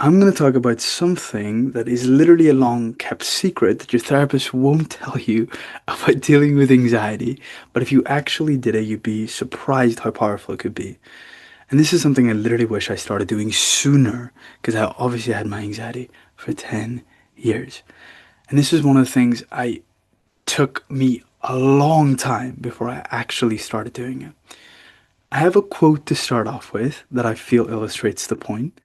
I'm going to talk about something that is literally a long kept secret that your therapist won't tell you about dealing with anxiety. But if you actually did it, you'd be surprised how powerful it could be. And this is something I literally wish I started doing sooner because I obviously had my anxiety for 10 years. And this is one of the things I took me a long time before I actually started doing it. I have a quote to start off with that I feel illustrates the point.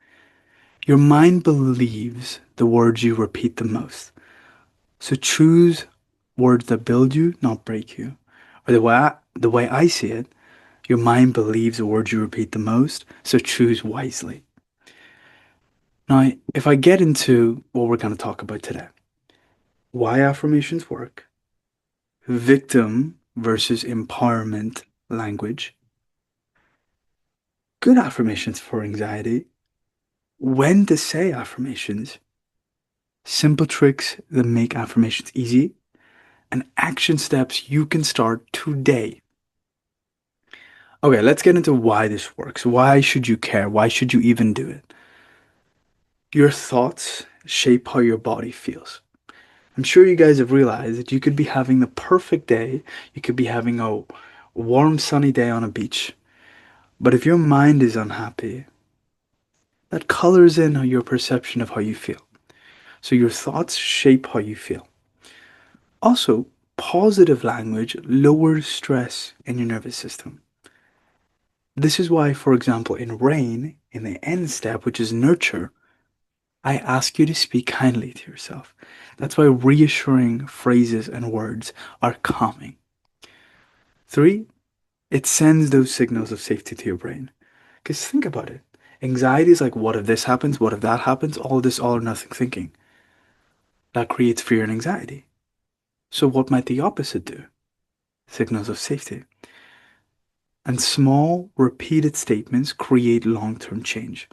Your mind believes the words you repeat the most. So choose words that build you, not break you. Or the way I see it, your mind believes the words you repeat the most, so choose wisely. Now, if I get into what we're going to talk about today, why affirmations work, victim versus empowerment language, good affirmations for anxiety, when to say affirmations, simple tricks that make affirmations easy, and action steps you can start today. Okay, let's get into why this works. Why should you care? Why should you even do it? Your thoughts shape how your body feels. I'm sure you guys have realized that you could be having the perfect day, you could be having a warm, sunny day on a beach, but if your mind is unhappy, that colors in your perception of how you feel. So your thoughts shape how you feel. Also, positive language lowers stress in your nervous system. This is why, for example, in rain, in the end step, which is nurture, I ask you to speak kindly to yourself. That's why reassuring phrases and words are calming. Three, it sends those signals of safety to your brain. Because think about it. Anxiety is like, what if this happens? What if that happens? All this all or nothing thinking. That creates fear and anxiety. So, what might the opposite do? Signals of safety. And small, repeated statements create long term change.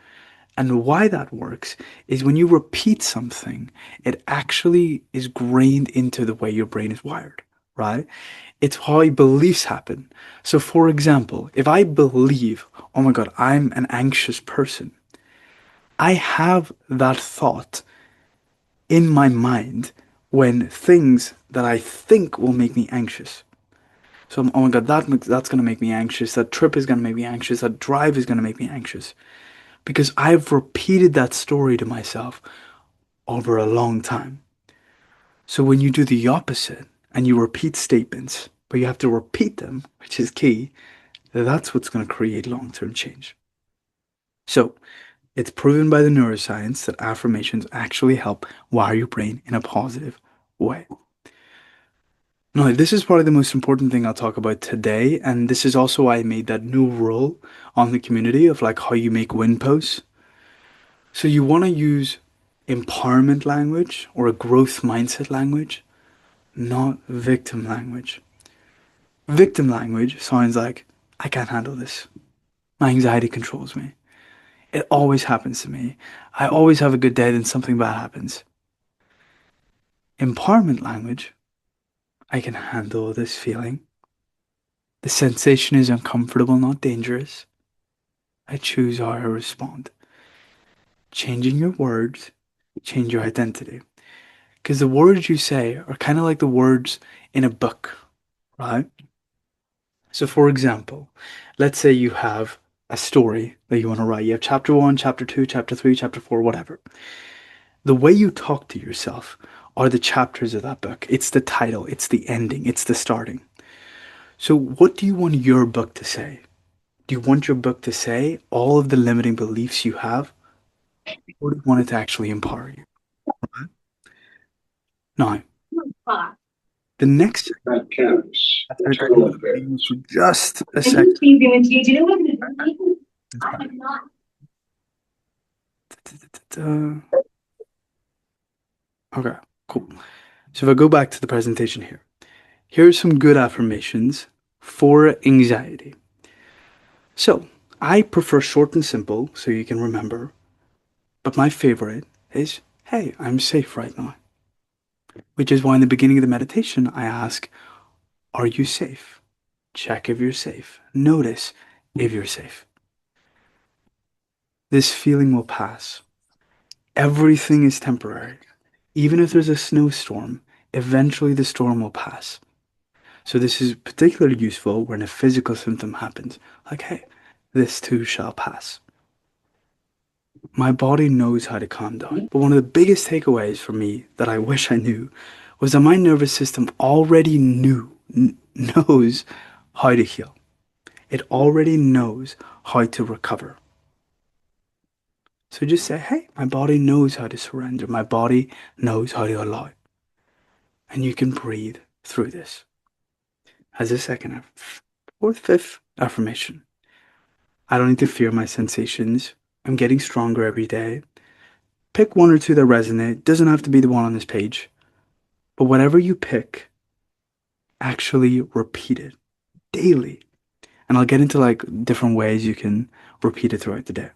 And why that works is when you repeat something, it actually is grained into the way your brain is wired, right? It's how beliefs happen. So, for example, if I believe, oh my God, I'm an anxious person, I have that thought in my mind when things that I think will make me anxious. So, oh my God, that's going to make me anxious. That trip is going to make me anxious. That drive is going to make me anxious. Because I've repeated that story to myself over a long time. So when you do the opposite and you repeat statements, but you have to repeat them, which is key, that's what's going to create long term change. So it's proven by the neuroscience that affirmations actually help wire your brain in a positive way. Now, this is probably the most important thing I'll talk about today, and this is also why I made that new rule on the community of like how you make win posts. So you want to use empowerment language or a growth mindset language, not victim language. Victim language sounds like, I can't handle this. My anxiety controls me. It always happens to me. I always have a good day, then something bad happens. Empowerment language, I can handle this feeling. The sensation is uncomfortable, not dangerous. I choose how I respond. Changing your words, change your identity. Because the words you say are kind of like the words in a book, right? So, for example, let's say you have a story that you want to write. You have chapter one, chapter two, chapter three, chapter four, whatever. The way you talk to yourself are the chapters of that book. It's the title, it's the ending, it's the starting. So, what do you want your book to say? Do you want your book to say all of the limiting beliefs you have, or do you want it to actually empower you? Now, the next That counts. I'm going Eternal to be burials. for just a second. That's fine. Okay, cool. So if I go back to the presentation here, here are some good affirmations for anxiety. So I prefer short and simple so you can remember, but my favorite is, hey, I'm safe right now. Which is why in the beginning of the meditation, I ask, are you safe? Check if you're safe. Notice if you're safe. This feeling will pass. Everything is temporary. Even if there's a snowstorm, eventually the storm will pass. So this is particularly useful when a physical symptom happens. Like, hey, this too shall pass. My body knows how to calm down. But one of the biggest takeaways for me that I wish I knew was that my nervous system already knows how to heal. It already knows how to recover. So just say, hey, my body knows how to surrender. My body knows how to allow. And you can breathe through this. As a second, fourth, fifth affirmation. I don't need to fear my sensations. I'm getting stronger every day. Pick one or two that resonate. Doesn't have to be the one on this page. But whatever you pick, actually repeat it daily. And I'll get into like different ways you can repeat it throughout the day.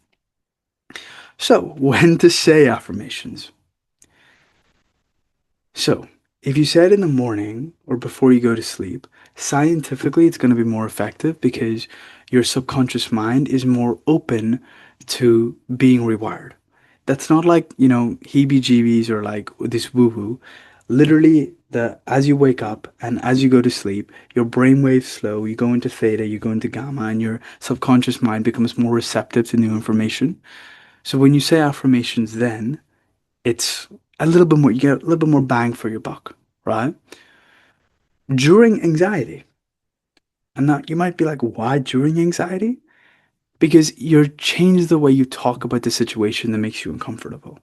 So, when to say affirmations. So, if you say it in the morning or before you go to sleep, scientifically it's going to be more effective because your subconscious mind is more open to being rewired. That's not like, heebie-jeebies or like this woo-woo. Literally, the as you wake up and as you go to sleep, your brain waves slow, you go into theta, you go into gamma, and your subconscious mind becomes more receptive to new information. So when you say affirmations then, it's a little bit more, you get a little bit more bang for your buck, right? During anxiety, and now you might be like, why during anxiety? Because you're changing the way you talk about the situation that makes you uncomfortable.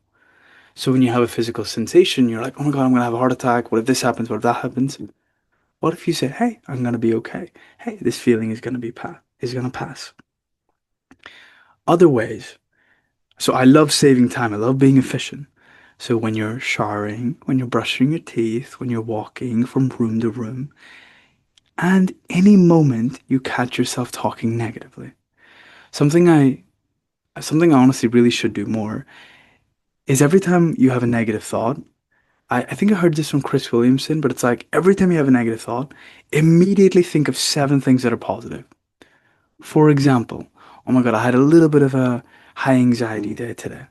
So when you have a physical sensation, you're like, oh my God, I'm gonna have a heart attack. What if this happens? What if that happens? What if you say, hey, I'm gonna be okay. Hey, this feeling is gonna pass. Other ways. So I love saving time. I love being efficient. So when you're showering, when you're brushing your teeth, when you're walking from room to room, and any moment you catch yourself talking negatively. Something I something I honestly really should do more is every time you have a negative thought, I think I heard this from Chris Williamson, but it's like every time you have a negative thought, immediately think of seven things that are positive. For example, oh my God, I had a little bit of a high anxiety day today.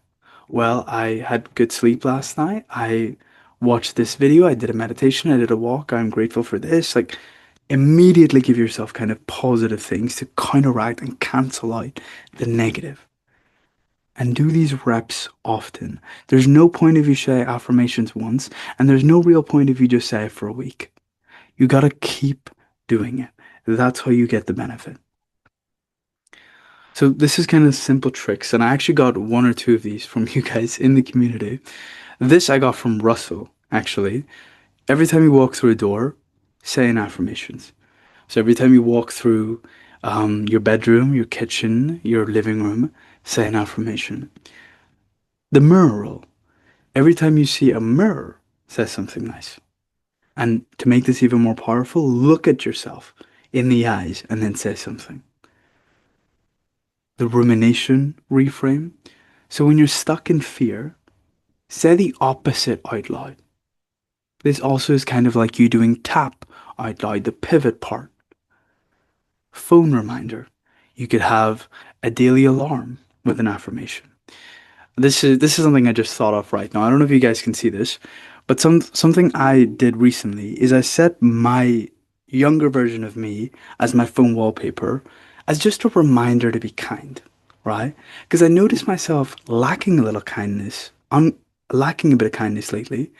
Well, I had good sleep last night. I watched this video. I did a meditation. I did a walk. I'm grateful for this. Like, immediately give yourself kind of positive things to counteract and cancel out the negative. And do these reps often. There's no point if you say affirmations once, and there's no real point if you just say it for a week. You gotta keep doing it. That's how you get the benefit. So this is kind of simple tricks, and I actually got one or two of these from you guys in the community. This I got from Russell, actually. Every time you walk through a door, say an affirmations. So every time you walk through your bedroom, your kitchen, your living room, say an affirmation. The mirror rule. Every time you see a mirror, say something nice. And to make this even more powerful, look at yourself in the eyes and then say something. The rumination reframe. So when you're stuck in fear, say the opposite out loud. This also is kind of like you doing tap out loud, the pivot part. Phone reminder. You could have a daily alarm with an affirmation. This is something I just thought of right now. I don't know if you guys can see this, but something I did recently is I set my younger version of me as my phone wallpaper as just a reminder to be kind, right? Because I noticed myself lacking a little kindness. I'm lacking a bit of kindness lately.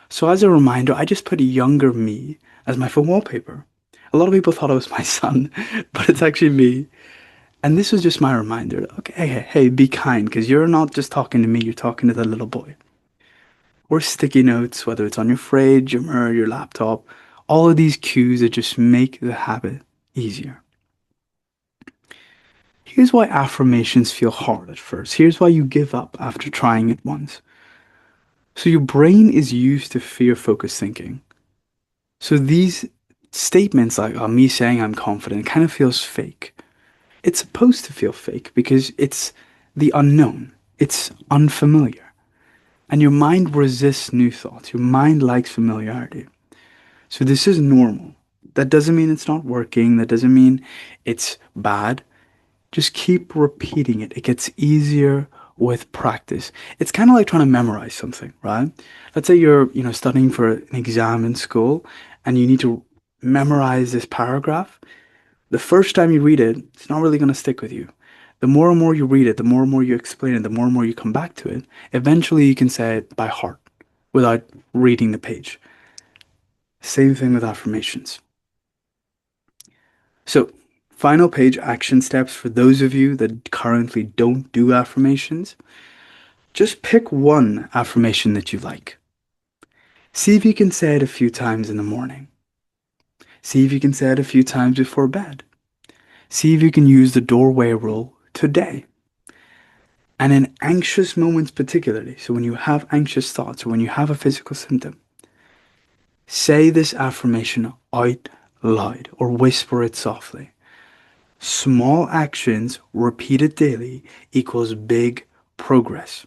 So as a reminder, I just put a younger me as my phone wallpaper. A lot of people thought it was my son, but it's actually me. And this was just my reminder. Okay, hey, be kind, because you're not just talking to me, you're talking to the little boy. Or sticky notes, whether it's on your fridge, your mirror, your laptop. All of these cues that just make the habit easier. Here's why affirmations feel hard at first. Here's why you give up after trying it once. So your brain is used to fear-focused thinking. So these statements like me saying I'm confident kind of feels fake. It's supposed to feel fake because it's the unknown. It's unfamiliar. And your mind resists new thoughts. Your mind likes familiarity. So this is normal. That doesn't mean it's not working. That doesn't mean it's bad. Just keep repeating it. It gets easier with practice. It's kind of like trying to memorize something, right? Let's say you're, studying for an exam in school and you need to memorize this paragraph. The first time you read it, it's not really going to stick with you. The more and more you read it, the more and more you explain it, the more and more you come back to it, eventually you can say it by heart without reading the page. Same thing with affirmations. So, final page action steps for those of you that currently don't do affirmations. Just pick one affirmation that you like. See if you can say it a few times in the morning. See if you can say it a few times before bed. See if you can use the doorway rule today. And in anxious moments, particularly, so when you have anxious thoughts or when you have a physical symptom, say this affirmation out loud or whisper it softly. Small actions repeated daily equals big progress.